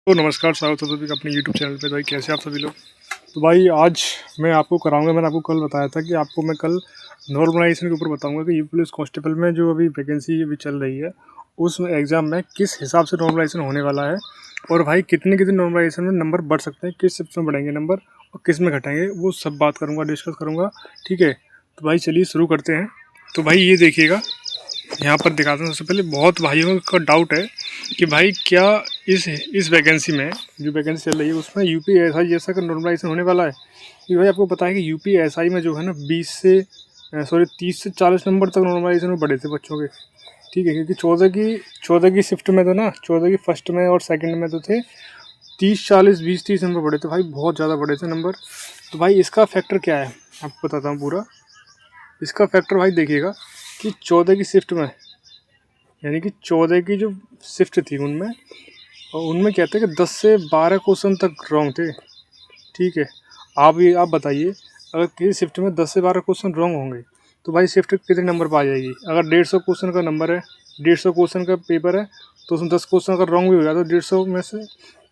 तो नमस्कार, स्वागत है सभी का अपने यूट्यूब चैनल पे। भाई कैसे आप सभी लोग। तो भाई आज मैं आपको कराऊंगा, मैंने आपको कल बताया था कि आपको मैं कल नॉर्मलाइजेशन के ऊपर बताऊंगा कि यूपी पुलिस कांस्टेबल में जो अभी वैकेंसी अभी चल रही है उस एग्ज़ाम में किस हिसाब से नॉर्मलाइजेशन होने वाला है, और भाई कितने कितने नॉर्मलाइजेशन में नंबर बढ़ सकते हैं, किस शिफ्ट में बढ़ेंगे नंबर और किस में घटेंगे, वो सब बात करूँगा, डिस्कस करूँगा। ठीक है, तो भाई चलिए शुरू करते हैं। तो भाई ये देखिएगा, यहाँ पर दिखाता हूँ। सबसे पहले बहुत भाइयों का डाउट है कि भाई क्या इस वैकेंसी में जो वैकेंसी चल रही है उसमें यूपीएसआई जैसा का नॉर्मलाइजेशन होने वाला है। कि भाई आपको पता है कि यूपीएसआई में जो है ना 30 से 40 नंबर तक नॉर्मलाइजेशन में बढ़े थे बच्चों के। ठीक है, क्योंकि 14 की शिफ्ट में तो ना 14 की फर्स्ट में और सेकंड में तो थे 30 40 20 30 नंबर बढ़े थे भाई, बहुत ज़्यादा बढ़े थे नंबर। तो भाई इसका फैक्टर क्या है आपको बताता हूँ पूरा। इसका फैक्टर भाई देखिएगा कि 14 की शिफ्ट में, यानी कि 14 की जो शिफ्ट थी उनमें, और उनमें क्या था कि 10 से 12 क्वेश्चन तक रॉन्ग थे। ठीक है, आप बताइए, अगर किसी शिफ्ट में 10 से 12 क्वेश्चन रॉन्ग होंगे तो भाई शिफ्ट कितने नंबर पर आ जाएगी। अगर 150 क्वेश्चन का नंबर है, 150 क्वेश्चन का पेपर है, तो उसमें 10 क्वेश्चन अगर रॉन्ग भी हो जाए तो 150 में से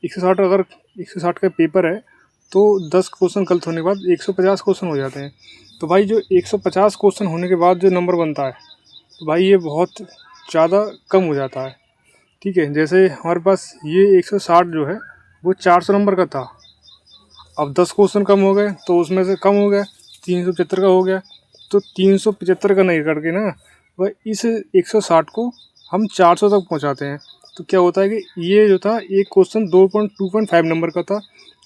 160, अगर 160 का पेपर है तो 10 क्वेश्चन गलत होने के बाद 150 क्वेश्चन हो जाते हैं। तो भाई जो 150 क्वेश्चन होने के बाद जो नंबर बनता है, तो भाई ये बहुत ज़्यादा कम हो जाता है। ठीक है, जैसे हमारे पास ये 160 जो है वो 400 नंबर का था। अब 10 क्वेश्चन कम हो गए तो उसमें से कम हो गया, 375 का हो गया। तो 375 का नहीं करके ना वह इस 160 को हम 400 तक पहुंचाते हैं। तो क्या होता है कि ये जो था एक क्वेश्चन 2.5 नंबर का था,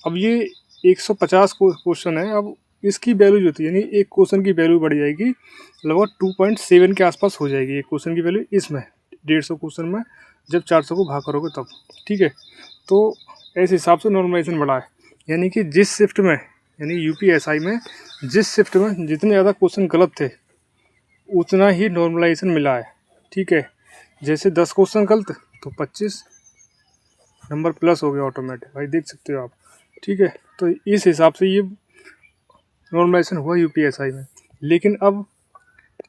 अब ये 150 क्वेश्चन है। अब इसकी वैल्यू जो थी, यानी एक क्वेश्चन की वैल्यू बढ़ जाएगी, लगभग 2.7 के आसपास हो जाएगी एक क्वेश्चन की वैल्यू इसमें, 150 क्वेश्चन में जब 400 को भाग करोगे तब। ठीक है, तो ऐसे हिसाब से नॉर्मलाइजेशन बढ़ा है। यानी कि जिस शिफ्ट में, यानी यूपीएसआई में जिस शिफ्ट में जितने ज़्यादा क्वेश्चन गलत थे उतना ही नॉर्मलाइजेशन मिला है। ठीक है, जैसे 10 क्वेश्चन गलत तो 25 नंबर प्लस हो गया ऑटोमेटिक, भाई देख सकते हो आप। ठीक है, तो इस हिसाब से ये नॉर्मलाइजेशन हुआ यूपीएसआई में।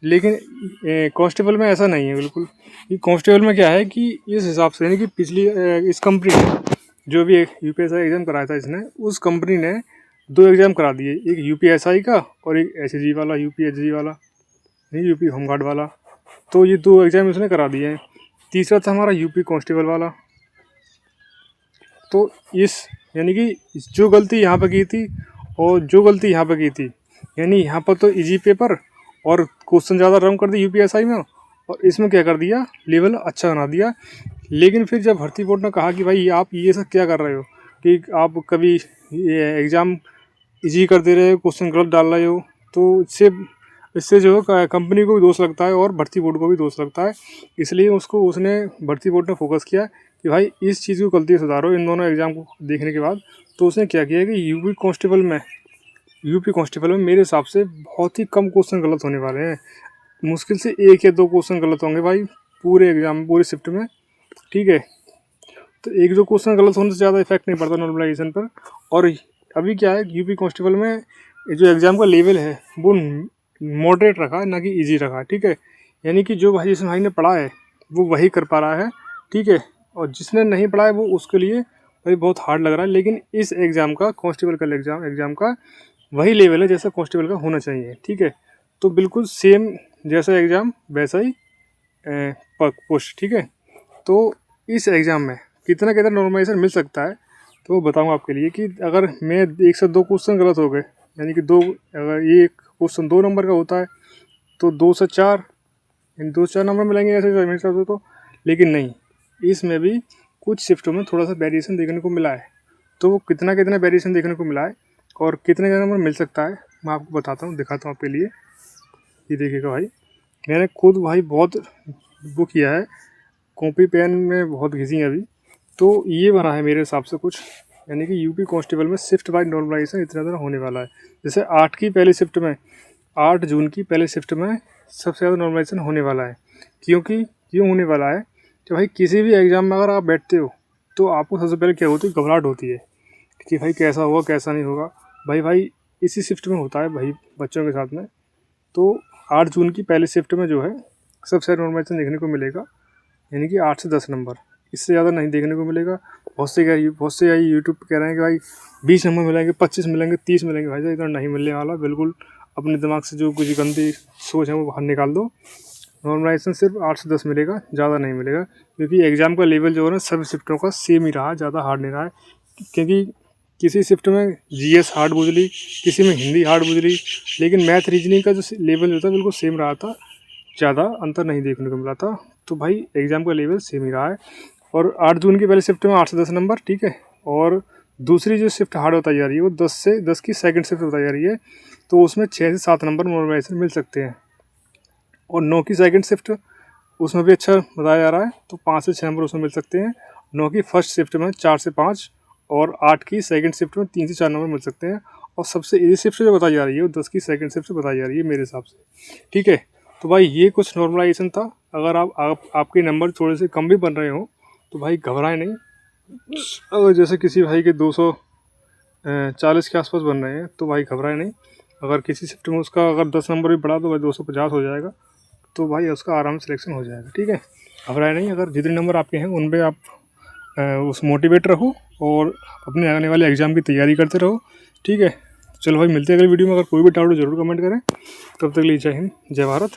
लेकिन कांस्टेबल में ऐसा नहीं है बिल्कुल। ये कांस्टेबल में क्या है कि इस हिसाब से, यानी कि पिछली इस कंपनी ने जो भी एक यूपीएसआई एग्ज़ाम कराया था इसने, उस कंपनी ने 2 एग्ज़ाम करा दिए, एक यूपीएसआई का और एक एसएसजी वाला, यूपीएसजी वाला, नहीं यूपी होमगार्ड वाला। तो ये 2 एग्ज़ाम उसने करा दिए हैं। तीसरा था हमारा यूपी कांस्टेबल वाला। तो इस, यानी कि जो गलती यहाँ पर की थी और जो गलती यहाँ पर की थी, यानी यहाँ पर तो इजी पेपर और क्वेश्चन ज़्यादा रॉन्ग कर दिए यूपीएसआई में, और इसमें क्या कर दिया, लेवल अच्छा बना दिया। लेकिन फिर जब भर्ती बोर्ड ने कहा कि भाई आप ये सब क्या कर रहे हो, कि आप कभी ये एग्ज़ाम इजी कर दे रहे हो, क्वेश्चन गलत डाल रहे हो, तो इससे इससे जो है कंपनी को भी दोष लगता है और भर्ती बोर्ड को भी दोष लगता है। इसलिए उसने भर्ती बोर्ड ने फोकस किया कि भाई इस चीज़ को गलती सुधारो इन दोनों एग्ज़ाम को देखने के बाद। तो उसने क्या किया कि यूपी कांस्टेबल में मेरे हिसाब से बहुत ही कम क्वेश्चन गलत होने वाले हैं। मुश्किल से 1 या 2 क्वेश्चन गलत होंगे भाई पूरे एग्जाम में, पूरे शिफ्ट में। ठीक है, तो 1-2 क्वेश्चन गलत होने से ज़्यादा इफेक्ट नहीं पड़ता नॉर्मलाइजेशन पर। और अभी क्या है, यूपी कांस्टेबल में जो एग्ज़ाम का लेवल है वो मॉडरेट रखा है, ना कि ईजी रखा है। ठीक है, यानी कि जो भाई जिस भाई ने पढ़ा है वो वही कर पा रहा है। ठीक है, और जिसने नहीं पढ़ा है वो उसके लिए भाई बहुत हार्ड लग रहा है। लेकिन इस एग्ज़ाम का, कांस्टेबल का एग्ज़ाम का वही लेवल है जैसा कांस्टेबल का होना चाहिए। ठीक है, तो बिल्कुल सेम जैसा एग्ज़ाम वैसा ही पोस्ट। ठीक है, तो इस एग्ज़ाम में कितना कितना नॉर्मलाइजेशन मिल सकता है तो वो बताऊँगा आपके लिए। कि अगर मैं 1 से 2 क्वेश्चन गलत हो गए, यानी कि अगर एक क्वेश्चन 2 नंबर का होता है तो 2 से 4, इन 2 से 4 नंबर मिलेंगे ऐसे मेरे हिसाब से तो। लेकिन नहीं, इसमें भी कुछ शिफ्टों में थोड़ा सा वेरिएशन देखने को मिला है। तो वो कितना कितना वेरिएशन देखने को मिला है और कितने नंबर मिल सकता है मैं आपको बताता हूँ, दिखाता हूँ आपके लिए। ये देखिएगा भाई, मैंने खुद भाई बहुत वो किया है, कॉपी पेन में बहुत घिसी है अभी। तो ये बना है मेरे हिसाब से कुछ, यानी कि यूपी कांस्टेबल में शिफ्ट वाइज नॉर्मलाइजेशन इतना ज़्यादा होने वाला है। जैसे 8 की पहली शिफ्ट में, 8 जून की पहले शिफ्ट में सबसे ज़्यादा नॉर्मलाइजेशन होने वाला है। क्यों होने वाला है कि भाई किसी भी एग्ज़ाम में अगर आप बैठते हो तो आपको सबसे पहले क्या होती है, घबराहट होती है कि भाई कैसा होगा कैसा नहीं होगा। भाई इसी शिफ्ट में होता है भाई बच्चों के साथ में। तो 8 जून की पहली शिफ्ट में जो है सबसे ज़्यादा नॉर्मलाइजेशन देखने को मिलेगा, यानी कि 8 से 10 नंबर, इससे ज़्यादा नहीं देखने को मिलेगा। बहुत से भाई यूट्यूब पे कह रहे हैं कि भाई 20 नंबर मिलेंगे, 25 मिलेंगे, 30 मिलेंगे। भाई साहब इतना नहीं मिलने वाला। बिल्कुल अपने दिमाग से जो कुछ गंदी सोच है वो बाहर निकाल दो। नॉर्मलाइजेशन सिर्फ 8 से 10 मिलेगा, ज़्यादा नहीं मिलेगा, क्योंकि एग्ज़ाम का लेवल जो है ना सभी शिफ्टों का सेम ही रहा, ज़्यादा हार्ड नहीं रहा है। क्योंकि किसी शिफ्ट में जीएस हार्ड गुजरी, किसी में हिंदी हार्ड गुजरी, लेकिन मैथ रीजनिंग का जो लेवल जो था बिल्कुल सेम रहा था, ज़्यादा अंतर नहीं देखने को मिला था। तो भाई एग्ज़ाम का लेवल सेम ही रहा है। और 8 जून की पहले शिफ्ट में 8 से 10 नंबर, ठीक है। और दूसरी जो शिफ्ट हार्ड होता जा रही है वो 10 से 10 की सेकंड शिफ्ट होता जा रही है, तो उसमें 6 से 7 नंबर नॉर्मलाइजेशन मिल सकते हैं। और 9 की सेकंड शिफ्ट उसमें भी अच्छा बताया जा रहा है, तो 5 से 6 नंबर उसमें मिल सकते हैं। 9 की फर्स्ट शिफ्ट में 4 से 5, और 8 की सेकंड शिफ्ट में 3 से 4 नंबर मिल सकते हैं। और सबसे इजी शिफ्ट जो बताई जा रही है वो 10 की सेकंड शिफ्ट बताई जा रही है मेरे हिसाब से, ठीक है। तो भाई ये कुछ नॉर्मलाइजेशन था। अगर आपके नंबर थोड़े से कम भी बन रहे हो तो भाई घबराएं नहीं। अगर जैसे किसी भाई के 240 के आसपास बन रहे हैं तो भाई घबराएं नहीं। अगर किसी शिफ्ट में उसका अगर 10 नंबर भी बढ़ा तो भाई 250 हो जाएगा, तो भाई उसका आराम से सिलेक्शन हो जाएगा, ठीक है। घबराएं नहीं। अगर जितने नंबर आपके हैं उन पर आप उस मोटिवेट रहो और अपने आने वाले एग्ज़ाम की तैयारी करते रहो, ठीक है। चलो भाई मिलते हैं अगली वीडियो में। अगर कोई भी डाउट हो जरूर कमेंट करें। तब तक के लिए जय हिंद, जय भारत।